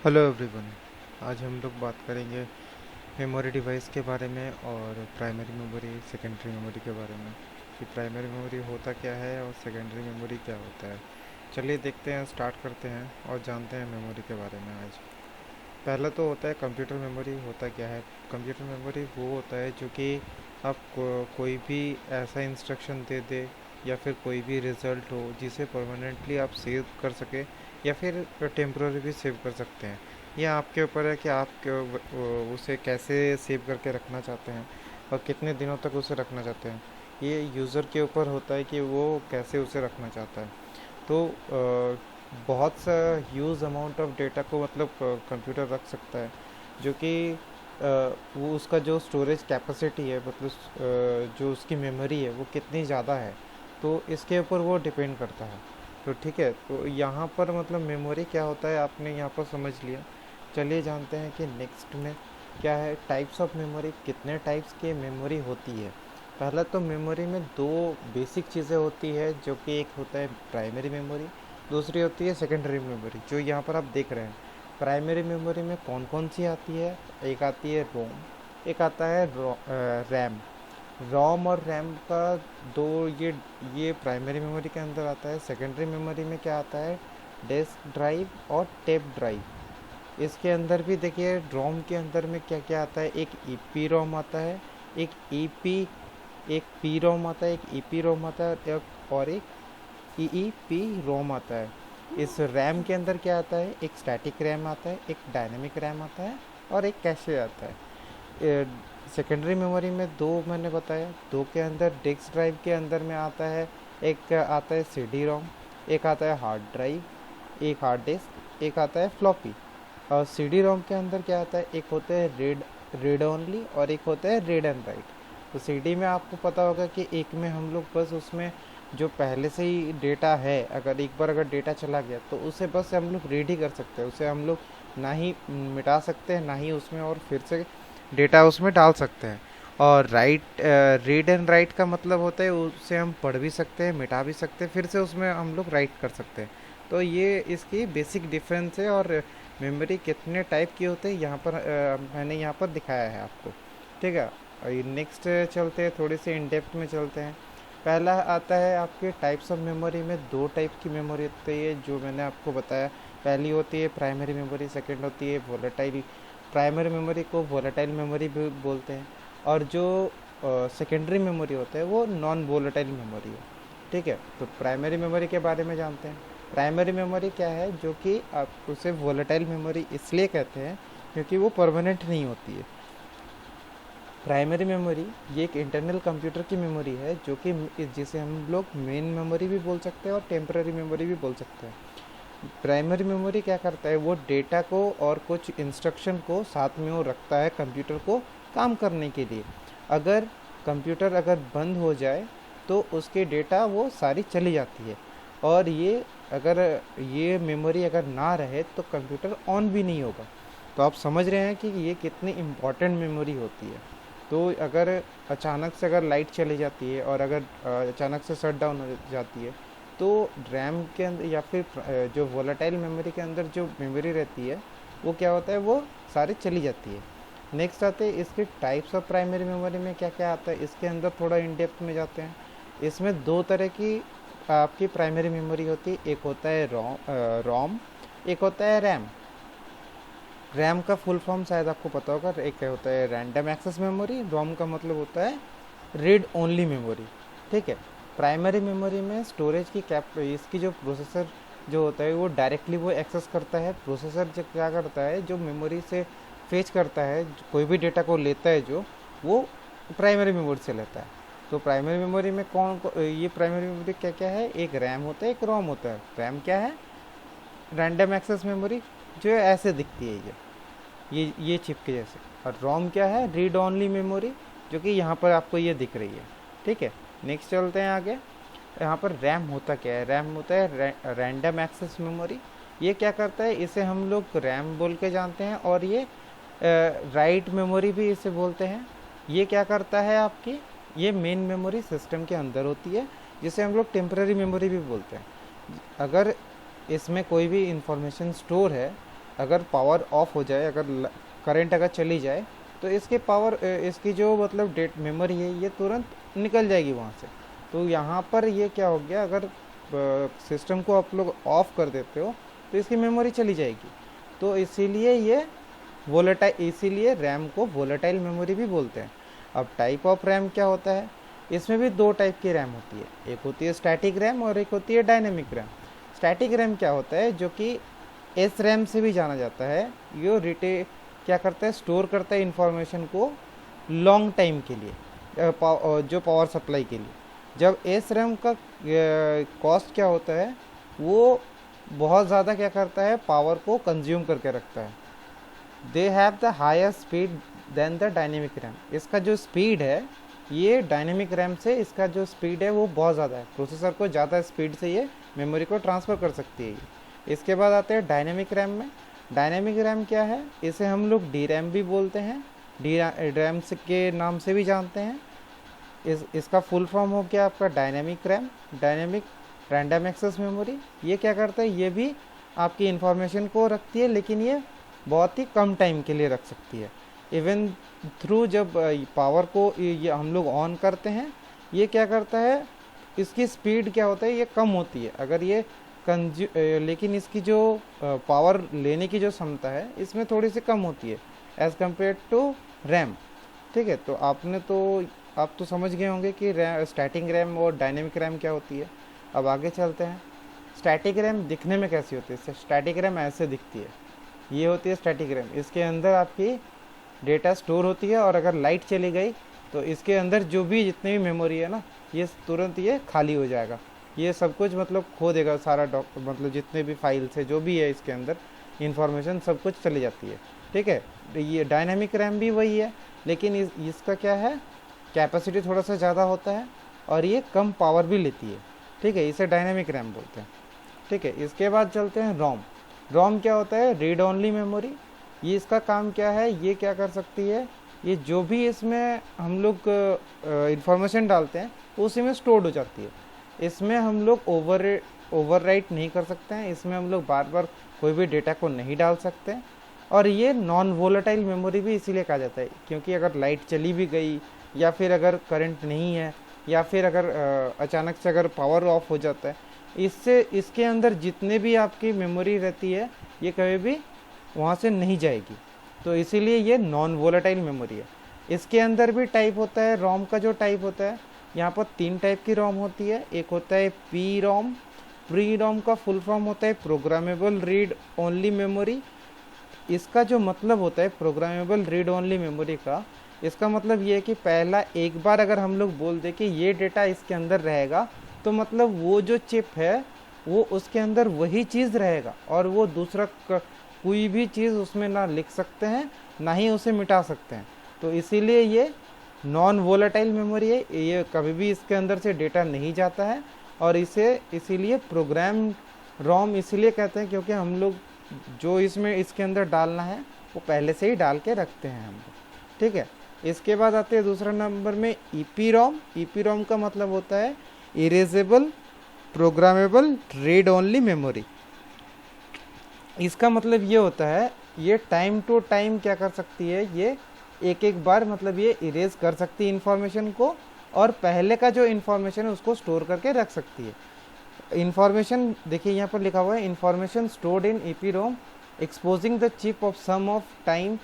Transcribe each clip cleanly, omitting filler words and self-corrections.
Hello everyone. आज हम लोग बात करेंगे मेमोरी डिवाइस के बारे में और प्राइमरी मेमोरी सेकेंडरी मेमोरी के बारे में कि प्राइमरी मेमोरी होता क्या है और सेकेंडरी मेमोरी क्या होता है। चलिए देखते हैं, स्टार्ट करते हैं और जानते हैं मेमोरी के बारे में। आज पहला तो होता है कंप्यूटर मेमोरी। होता क्या है? कंप्यूटर मेमोरी वो होता है जो कि आप कोई भी ऐसा इंस्ट्रक्शन दे दे या फिर कोई भी रिज़ल्ट हो जिसे परमानेंटली आप सेव कर सके या फिर टेम्प्रोरी भी सेव कर सकते हैं। यह आपके ऊपर है कि आप उसे कैसे सेव करके रखना चाहते हैं और कितने दिनों तक उसे रखना चाहते हैं। ये यूज़र के ऊपर होता है कि वो कैसे उसे रखना चाहता है। तो बहुत सा ह्यूज अमाउंट ऑफ डेटा को मतलब कंप्यूटर रख सकता है, जो कि वो उसका जो स्टोरेज कैपेसिटी है, मतलब जो उसकी मेमोरी है वो कितनी ज़्यादा है, तो इसके ऊपर वो डिपेंड करता है। तो ठीक है, तो यहाँ पर मतलब मेमोरी क्या होता है आपने यहाँ पर समझ लिया। चलिए जानते हैं कि नेक्स्ट में क्या है। टाइप्स ऑफ मेमोरी, कितने टाइप्स की मेमोरी होती है। पहला तो मेमोरी में दो बेसिक चीज़ें होती है, जो कि एक होता है प्राइमरी मेमोरी, दूसरी होती है सेकेंडरी मेमोरी, जो यहाँ पर आप देख रहे हैं। प्राइमरी मेमोरी में कौन कौन सी आती है? एक आती है रोम, एक आता है रैम। रोम और रैम का दो, ये प्राइमरी मेमोरी के अंदर आता है। सेकेंडरी मेमोरी में क्या आता है? डिस्क ड्राइव और टेप ड्राइव। इसके अंदर भी देखिए, रोम के अंदर में क्या क्या आता है। एक ईपी रोम आता है, एक ईपी एक पी रोम आता है, एक ईपी रोम आता है, और एक ईईपी रोम आता है। इस रैम के अंदर क्या आता है? एक स्टैटिक रैम आता है, एक डायनेमिक रैम आता है और एक कैशे आता है। सेकेंडरी मेमोरी में दो मैंने बताया। दो के अंदर डिस्क ड्राइव के अंदर में आता है, एक आता है सीडी रोम, एक आता है हार्ड ड्राइव, एक हार्ड डिस्क, एक आता है फ्लॉपी। और सीडी रोम के अंदर क्या आता है? एक होता है रीड ओनली और एक होता है रीड एंड राइट। तो सीडी में आपको पता होगा कि एक में हम लोग बस उसमें जो पहले से ही डेटा है, अगर एक बार अगर डेटा चला गया तो उसे बस हम लोग रीड ही कर सकते हैं। उसे हम लोग ना ही मिटा सकते हैं, ना ही उसमें और फिर से डेटा उसमें डाल सकते हैं। और रीड एंड राइट का मतलब होता है उसे हम पढ़ भी सकते हैं, मिटा भी सकते हैं, फिर से उसमें हम लोग राइट कर सकते हैं। तो ये इसकी बेसिक डिफरेंस है। और मेमोरी कितने टाइप की होते हैं यहाँ पर मैंने यहाँ पर दिखाया है आपको। ठीक है, नेक्स्ट चलते हैं, थोड़ी सी इन डेप्थ में चलते हैं। पहला आता है आपके टाइप्स ऑफ मेमोरी में। दो टाइप की मेमोरी होती है जो मैंने आपको बताया। पहली होती है प्राइमरी मेमोरी, सेकंड होती है वोलेटाइल। प्राइमरी मेमोरी को वोलेटाइल मेमोरी भी बोलते हैं, और जो सेकेंडरी मेमोरी होता है वो नॉन वोलेटाइल मेमोरी है। ठीक है, तो प्राइमरी मेमोरी के बारे में जानते हैं। प्राइमरी मेमोरी क्या है? जो कि आप उसे वोलेटाइल मेमोरी इसलिए कहते हैं क्योंकि वो परमानेंट नहीं होती है। प्राइमरी मेमोरी ये एक इंटरनल कंप्यूटर की मेमोरी है, जो कि जिसे हम लोग मेन मेमोरी भी बोल सकते हैं और टेम्पररी मेमोरी भी बोल सकते हैं। प्राइमरी मेमोरी क्या करता है? वो डेटा को और कुछ इंस्ट्रक्शन को साथ में वो रखता है कंप्यूटर को काम करने के लिए। अगर कंप्यूटर अगर बंद हो जाए तो उसके डेटा वो सारी चली जाती है। और ये अगर ये मेमोरी अगर ना रहे तो कंप्यूटर ऑन भी नहीं होगा। तो आप समझ रहे हैं कि ये कितनी इम्पॉर्टेंट मेमोरी होती है। तो अगर अचानक से अगर लाइट चली जाती है और अगर अचानक से शट डाउन हो जाती है, तो रैम के अंदर या फिर जो वोलेटाइल मेमोरी के अंदर जो मेमोरी रहती है वो क्या होता है? वो सारी चली जाती है। नेक्स्ट आते हैं इसके टाइप्स ऑफ प्राइमरी मेमोरी में क्या क्या आता है। इसके अंदर थोड़ा इन डेप्थ में जाते हैं। इसमें दो तरह की आपकी प्राइमरी मेमोरी होती है। एक होता है रोम, एक होता है रैम। रैम का फुल फॉर्म शायद आपको पता होगा। एक होता है रैंडम एक्सेस मेमोरी, रोम का मतलब होता है रीड ओनली मेमोरी। ठीक है, प्राइमरी मेमोरी में स्टोरेज की कैप, इसकी जो प्रोसेसर जो होता है वो डायरेक्टली वो एक्सेस करता है। प्रोसेसर जो क्या करता है, जो मेमोरी से फेच करता है, कोई भी डेटा को लेता है जो, वो प्राइमरी मेमोरी से लेता है। तो प्राइमरी मेमोरी में ये प्राइमरी मेमोरी क्या क्या है? एक रैम होता है, एक रोम होता है। रैम क्या है? रैंडम एक्सेस मेमोरी, जो ऐसे दिखती है ये चिप के जैसे। और रोम क्या है? रीड ओनली मेमोरी, जो कि यहाँ पर आपको ये दिख रही है। ठीक है, नेक्स्ट चलते हैं आगे। यहाँ पर रैम होता क्या है? रैम होता है रैंडम एक्सेस मेमोरी। ये क्या करता है? इसे हम लोग रैम बोल के जानते हैं, और ये राइट मेमोरी भी इसे बोलते हैं। ये क्या करता है आपकी? ये मेन मेमोरी सिस्टम के अंदर होती है, जिसे हम लोग टेम्पररी मेमोरी भी बोलते हैं। अगर इसमें कोई भी इंफॉर्मेशन स्टोर है अगर पावर ऑफ हो जाए, अगर करंट अगर चली जाए, तो इसके पावर इसकी जो मतलब डेट मेमोरी है ये तुरंत निकल जाएगी वहाँ से। तो यहाँ पर ये क्या हो गया, अगर सिस्टम को आप लोग ऑफ कर देते हो तो इसकी मेमोरी चली जाएगी। तो इसीलिए ये वोलेटाइल, इसीलिए रैम को वोलेटाइल मेमोरी भी बोलते हैं। अब टाइप ऑफ रैम क्या होता है, इसमें भी दो टाइप की रैम होती है, एक होती है स्टैटिक रैम और एक होती है डायनेमिक रैम। स्टैटिक रैम क्या होता है, जो कि एस रैम से भी जाना जाता है, ये क्या करता है, स्टोर करता है इंफॉर्मेशन को लॉन्ग टाइम के लिए, जो पावर सप्लाई के लिए। जब एस रैम का कॉस्ट क्या होता है, वो बहुत ज़्यादा क्या करता है, पावर को कंज्यूम करके रखता है। They have the higher speed than the dynamic RAM. इसका जो स्पीड है, ये डायनेमिक रैम से इसका जो स्पीड है वो बहुत ज़्यादा है, प्रोसेसर को ज़्यादा स्पीड से ये मेमोरी को ट्रांसफ़र कर सकती है ये। इसके बाद आते हैं डायनेमिक रैम में। डायनेमिक रैम क्या है, इसे हम लोग डी रैम भी बोलते हैं, डी रैम के नाम से भी जानते हैं। इसका फुल फॉर्म हो गया आपका dynamic RAM, dynamic random access memory. ये क्या करता है, ये भी आपकी इंफॉर्मेशन को रखती है, लेकिन ये बहुत ही कम टाइम के लिए रख सकती है। इवन थ्रू जब पावर को ये हम लोग ऑन करते हैं, ये क्या करता है, इसकी स्पीड क्या होता है, ये कम होती है अगर ये लेकिन इसकी जो पावर लेने की जो क्षमता है इसमें थोड़ी सी कम होती है एज़ कम्पेयर टू रैम। ठीक है, तो आप तो समझ गए होंगे कि स्टैटिक रैम और डायनेमिक रैम क्या होती है। अब आगे चलते हैं। स्टैटिक रैम दिखने में कैसी होती है, स्टैटिक रैम ऐसे दिखती है, ये होती है स्टैटिक रैम। इसके अंदर आपकी डेटा स्टोर होती है, और अगर लाइट चली गई तो इसके अंदर जो भी जितनी भी मेमोरी है ना, ये तुरंत ये खाली हो जाएगा, ये सब कुछ मतलब खो देगा सारा मतलब जितने भी फाइल्स है जो भी है इसके अंदर इंफॉर्मेशन सब कुछ चली जाती है। ठीक है, ये डायनामिक रैम भी वही है, लेकिन इसका क्या है, कैपेसिटी थोड़ा सा ज़्यादा होता है और ये कम पावर भी लेती है। ठीक है, इसे डायनामिक रैम बोलते हैं। ठीक है, इसके बाद चलते हैं रोम। रोम क्या होता है, रीड ओनली मेमोरी। ये इसका काम क्या है, ये क्या कर सकती है, ये जो भी इसमें हम लोग इंफॉर्मेशन डालते हैं उसी में स्टोर्ड हो जाती है। इसमें हम लोग ओवरराइट नहीं कर सकते हैं, इसमें हम लोग बार बार कोई भी डेटा को नहीं डाल सकते हैं। और ये नॉन वोलेटाइल मेमोरी भी इसीलिए कहा जाता है, क्योंकि अगर लाइट चली भी गई, या फिर अगर करंट नहीं है, या फिर अगर अचानक से अगर पावर ऑफ हो जाता है, इससे इसके अंदर जितने भी आपकी मेमोरी रहती है ये कभी भी वहाँ से नहीं जाएगी। तो इसीलिए ये नॉन वोलेटाइल मेमोरी है। इसके अंदर भी टाइप होता है, रोम का जो टाइप होता है, यहाँ पर 3 टाइप की रोम होती है। एक होता है पी रोम। प्री रोम का फुल फॉर्म होता है प्रोग्रामेबल रीड ओनली मेमोरी। इसका जो मतलब होता है प्रोग्रामेबल रीड ओनली मेमोरी का, इसका मतलब ये है कि पहला एक बार अगर हम लोग बोल दें कि ये डेटा इसके अंदर रहेगा, तो मतलब वो जो चिप है वो उसके अंदर वही चीज़ रहेगा, और वो दूसरा कोई भी चीज़ उसमें ना लिख सकते हैं ना ही उसे मिटा सकते हैं। तो इसीलिए ये नॉन वोलेटाइल मेमोरी है, ये कभी भी इसके अंदर से डेटा नहीं जाता है। और इसे इसीलिए प्रोग्राम रोम इसीलिए कहते हैं, क्योंकि हम लोग जो इसमें इसके अंदर डालना है वो पहले से ही डाल के रखते हैं हम लोग। ठीक है, इसके बाद आते हैं दूसरा नंबर में ईपी रोम। ईपी रोम का मतलब होता है erasable programmable read only memory. इसका मतलब ये होता है, ये टाइम टू टाइम क्या कर सकती है, ये एक एक बार मतलब ये इरेज कर सकती है इन्फॉर्मेशन को, और पहले का जो इन्फॉर्मेशन है उसको स्टोर करके रख सकती है। इन्फॉर्मेशन देखिए यहाँ पर लिखा हुआ है, information stored in EPROM exposing the chip of some of time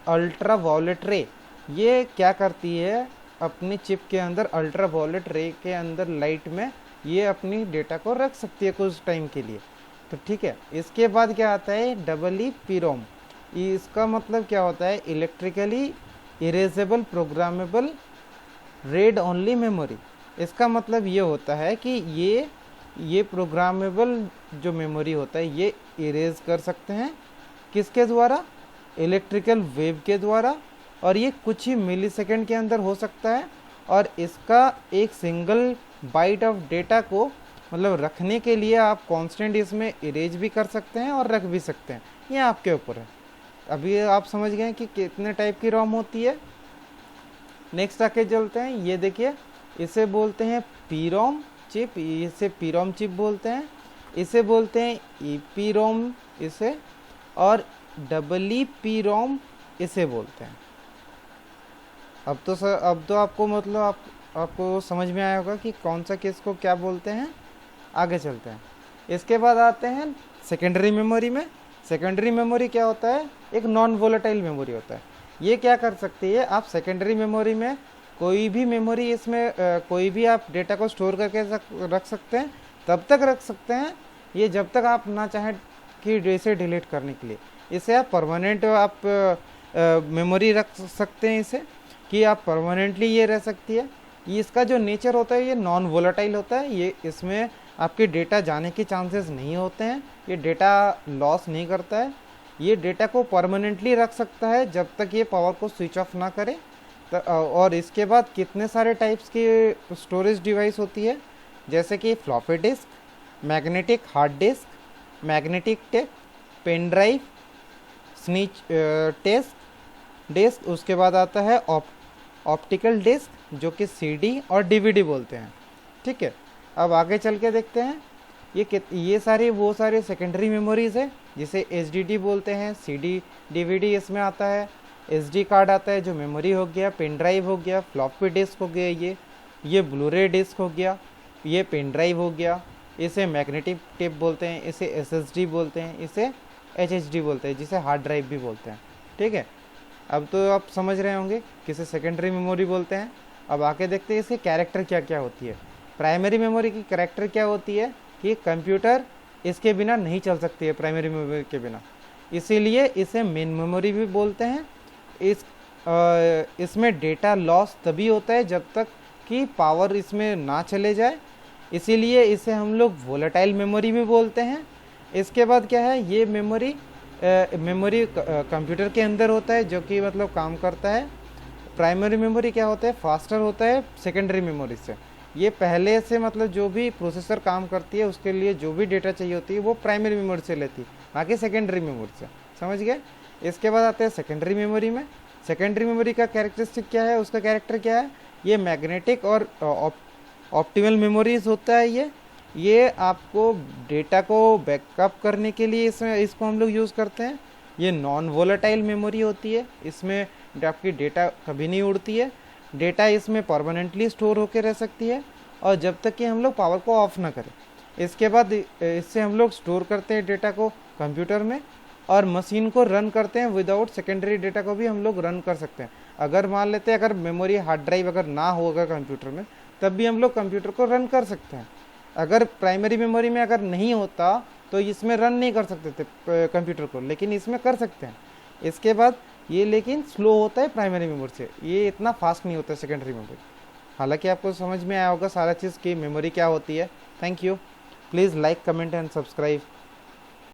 ultraviolet ray. ये क्या करती है, अपनी चिप के अंदर अल्ट्रा वायलेट रे के अंदर लाइट में ये अपनी डेटा को रख सकती है कुछ टाइम के लिए। तो ठीक है, इसके बाद क्या आता है डबल ई पी रोम। इसका मतलब क्या होता है, electrically erasable programmable read only memory. इसका मतलब ये होता है कि ये प्रोग्रामेबल जो मेमोरी होता है ये इरेज कर सकते हैं, किसके द्वारा, इलेक्ट्रिकल वेव के द्वारा, और ये कुछ ही मिली सेकेंड के अंदर हो सकता है। और इसका एक सिंगल बाइट ऑफ डेटा को मतलब रखने के लिए आप कांस्टेंट इसमें इरेज भी कर सकते हैं और रख भी सकते हैं, ये आपके ऊपर है। अभी आप समझ गए कि कितने टाइप की रोम होती है। नेक्स्ट आके चलते हैं, ये देखिए इसे बोलते हैं पी रोम चिप, इसे पी रोम चिप बोलते हैं, इसे बोलते हैं ईपी रोम इसे, और EEPROM इसे बोलते हैं। अब तो सर, अब तो आपको मतलब आपको समझ में आया होगा कि कौन सा केस को क्या बोलते हैं। आगे चलते हैं। इसके बाद आते हैं सेकेंडरी मेमोरी में। सेकेंडरी मेमोरी क्या होता है? एक नॉन वोलेटाइल मेमोरी होता है। ये क्या कर सकती है? आप सेकेंडरी मेमोरी में कोई भी मेमोरी, इसमें कोई भी आप डेटा को स्टोर करके रख सकते हैं, तब तक रख सकते हैं ये जब तक आप ना चाहें कि इसे डिलीट करने के लिए। इसे आप परमानेंट आप मेमोरी रख सकते हैं, इसे कि आप परमानेंटली ये रह सकती है। ये इसका जो नेचर होता है ये नॉन वोलेटाइल होता है। ये इसमें आपके डेटा जाने के चांसेस नहीं होते हैं, ये डेटा लॉस नहीं करता है। ये डेटा को परमानेंटली रख सकता है जब तक ये पावर को स्विच ऑफ ना करे। और इसके बाद कितने सारे टाइप्स की स्टोरेज डिवाइस होती है, जैसे कि floppy disk, magnetic hard disk, magnetic tape, pen drive, स्नीच डिस्क। उसके बाद आता है ऑप्टिकल डिस्क, जो कि सीडी और डीवीडी बोलते हैं। ठीक है, अब आगे चल के देखते हैं। ये सारी वो सारे सेकेंडरी मेमोरीज है, जिसे एचडीडी बोलते हैं। सीडी डीवीडी इसमें आता है, एसडी कार्ड आता है जो मेमोरी हो गया, पेन ड्राइव हो गया, फ्लॉपी डिस्क हो गया, ये ब्लूरे डिस्क हो गया, ये पेन ड्राइव हो गया। इसे मैग्नेटिक टेप बोलते हैं, इसे एसएसडी बोलते हैं, इसे एचएचडी बोलते हैं, जिसे हार्ड ड्राइव भी बोलते हैं। ठीक है, अब तो आप समझ रहे होंगे किसे सेकेंडरी मेमोरी बोलते हैं। अब आके देखते हैं इसके कैरेक्टर क्या क्या होती है। प्राइमरी मेमोरी की कैरेक्टर क्या होती है कि कंप्यूटर इसके बिना नहीं चल सकती है, प्राइमरी मेमोरी के बिना, इसीलिए इसे मेन मेमोरी भी बोलते हैं। इसमें डेटा लॉस तभी होता है जब तक कि पावर इसमें ना चले जाए, इसीलिए इसे हम लोग वोलेटाइल मेमोरी भी बोलते हैं। इसके बाद क्या है, ये मेमोरी कंप्यूटर के अंदर होता है, जो कि मतलब काम करता है। प्राइमरी मेमोरी क्या होता है, फास्टर होता है सेकेंडरी मेमोरी से। ये पहले से मतलब जो भी प्रोसेसर काम करती है उसके लिए जो भी डेटा चाहिए होती है वो प्राइमरी मेमोरी से लेती है, बाकी सेकेंडरी मेमोरी से। समझ गए? इसके बाद आते हैं सेकेंडरी मेमोरी में। सेकेंडरी मेमोरी का कैरेक्टरिस्टिक क्या है, उसका कैरेक्टर क्या है? ये मैग्नेटिक और ऑप्टिमल मेमोरीज होता है। ये आपको डेटा को बैकअप करने के लिए इसको हम लोग यूज़ करते हैं। ये नॉन वोलेटाइल मेमोरी होती है, इसमें आपकी डेटा कभी नहीं उड़ती है, डेटा इसमें परमानेंटली स्टोर होकर रह सकती है, और जब तक कि हम लोग पावर को ऑफ ना करें। इसके बाद इससे हम लोग स्टोर करते हैं डेटा को कंप्यूटर में, और मशीन को रन करते हैं। विदाउट सेकेंडरी डेटा को भी हम लोग रन कर सकते हैं। अगर मान लेते हैं अगर मेमोरी हार्ड ड्राइव अगर ना होगा कंप्यूटर में, तब भी हम लोग कंप्यूटर को रन कर सकते हैं। अगर प्राइमरी मेमोरी में अगर नहीं होता तो इसमें रन नहीं कर सकते थे कंप्यूटर को, लेकिन इसमें कर सकते हैं। इसके बाद ये लेकिन स्लो होता है प्राइमरी मेमोरी से, ये इतना फास्ट नहीं होता है सेकेंडरी मेमोरी। हालांकि आपको समझ में आया होगा सारा चीज़ की मेमोरी क्या होती है। Thank you. Please like, comment and subscribe.